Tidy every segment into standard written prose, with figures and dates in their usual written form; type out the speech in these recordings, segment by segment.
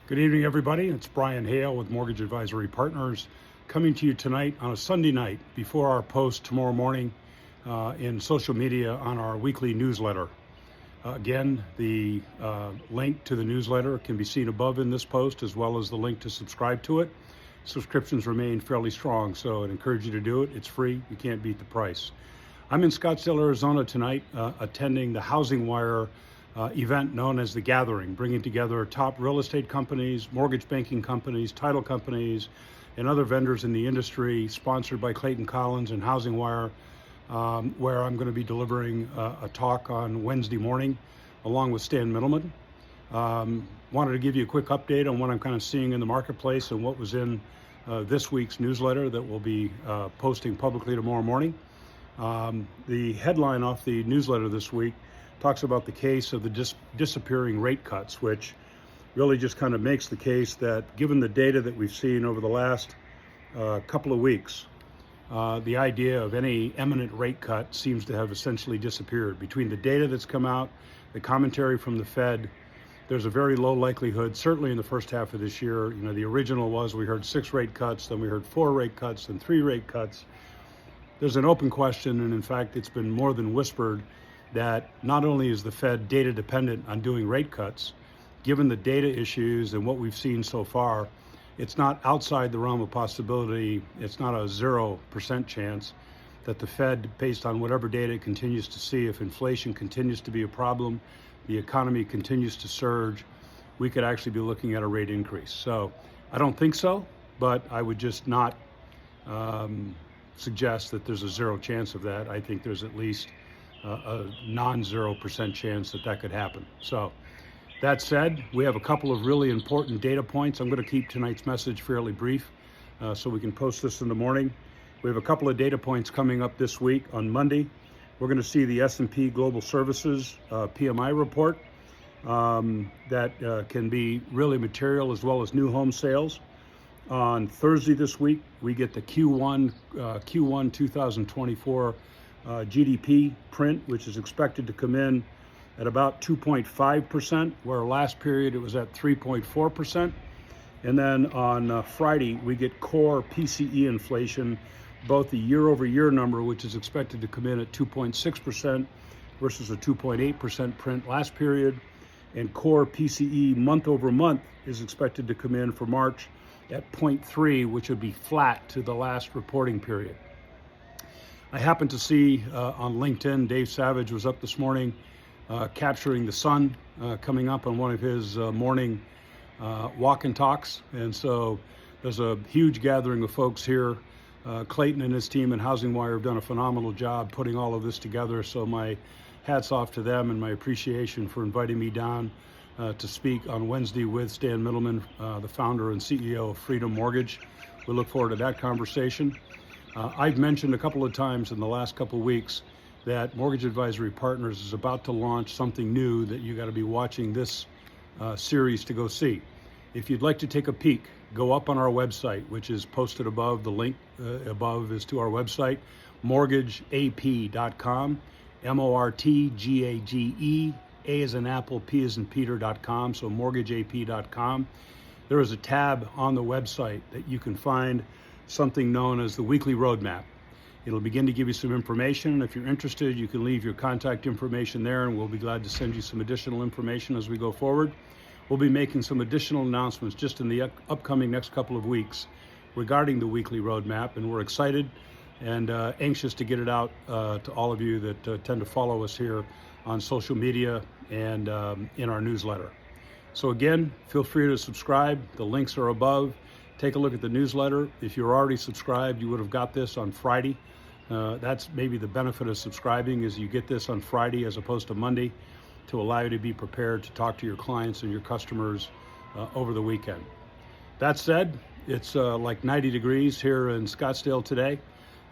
Good evening, everybody. It's Brian Hale with Mortgage Advisory Partners coming to you tonight on a Sunday night before our post tomorrow morning in social media on our weekly newsletter. Again, the link to the newsletter can be seen above in this post, as well as the link to subscribe to it. Subscriptions remain fairly strong, so I'd encourage you to do it. It's free. You can't beat the price. I'm in Scottsdale, Arizona tonight, attending the Housing Wire event known as The Gathering, bringing together top real estate companies, mortgage banking companies, title companies, and other vendors in the industry, sponsored by Clayton Collins and Housing Wire, where I'm going to be delivering a talk on Wednesday morning, along with Stan Middleman. Wanted to give you a quick update on what I'm kind of seeing in the marketplace and what was in this week's newsletter that we'll be posting publicly tomorrow morning. The headline off the newsletter this week talks about the case of the disappearing rate cuts, which really just kind of makes the case that given the data that we've seen over the last couple of weeks, the idea of any imminent rate cut seems to have essentially disappeared. Between the data that's come out, the commentary from the Fed, there's a very low likelihood, certainly in the first half of this year. You know, the original was we heard 6 rate cuts, then we heard 4 rate cuts, then 3 rate cuts. There's an open question, and in fact, it's been more than whispered that not only is the Fed data dependent on doing rate cuts, given the data issues and what we've seen so far, it's not outside the realm of possibility. It's not a 0% chance that the Fed, based on whatever data it continues to see, if inflation continues to be a problem, the economy continues to surge, we could actually be looking at a rate increase. So I don't think so, but I would just not suggest that there's a 0 chance of that. I think there's at least a non-0% chance that that could happen. So that said, we have a couple of really important data points. I'm going to keep tonight's message fairly brief so we can post this in the morning. We have a couple of data points coming up this week. On Monday, we're going to see the S&P Global Services PMI report that can be really material, as well as new home sales. On Thursday this week, we get the Q1 2024 GDP print, which is expected to come in at about 2.5%, where last period it was at 3.4%. And then on Friday, we get core PCE inflation, both the year-over-year number, which is expected to come in at 2.6% versus a 2.8% print last period, and core PCE month-over-month is expected to come in for March at 0.3, which would be flat to the last reporting period. I happened to see on LinkedIn, Dave Savage was up this morning capturing the sun coming up on one of his morning walk and talks. And so there's a huge gathering of folks here. Clayton and his team and Housing Wire have done a phenomenal job putting all of this together. So my hats off to them and my appreciation for inviting me down to speak on Wednesday with Stan Middleman, the founder and CEO of Freedom Mortgage. We look forward to that conversation. I've mentioned a couple of times in the last couple of weeks that Mortgage Advisory Partners is about to launch something new that you got to be watching this series to go see. If you'd like to take a peek, go up on our website, which is posted above. The link above is to our website, mortgageap.com, MORTGAGE, A as in Apple, P as in Peter.com, so mortgageap.com. There is a tab on the website that you can find something known as the Weekly Roadmap. It'll begin to give you some information. If you're interested, you can leave your contact information there, and we'll be glad to send you some additional information as we go forward. We'll be making some additional announcements just in the upcoming next couple of weeks regarding the Weekly Roadmap, and we're excited and anxious to get it out to all of you that tend to follow us here on social media and in our newsletter. So again, feel free to subscribe. The links are above. Take a look at the newsletter. If you're already subscribed, you would have got this on Friday. That's maybe the benefit of subscribing, is you get this on Friday as opposed to Monday, to allow you to be prepared to talk to your clients and your customers over the weekend. That said, it's like 90 degrees here in Scottsdale today,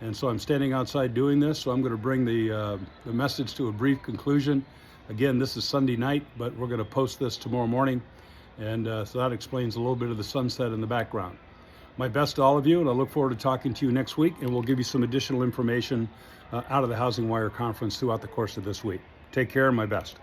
and so I'm standing outside doing this, so I'm going to bring the message to a brief conclusion. Again, this is Sunday night, but we're going to post this tomorrow morning. And so that explains a little bit of the sunset in the background. My best to all of you, and I look forward to talking to you next week, and we'll give you some additional information out of the Housing Wire conference throughout the course of this week. Take care, and my best.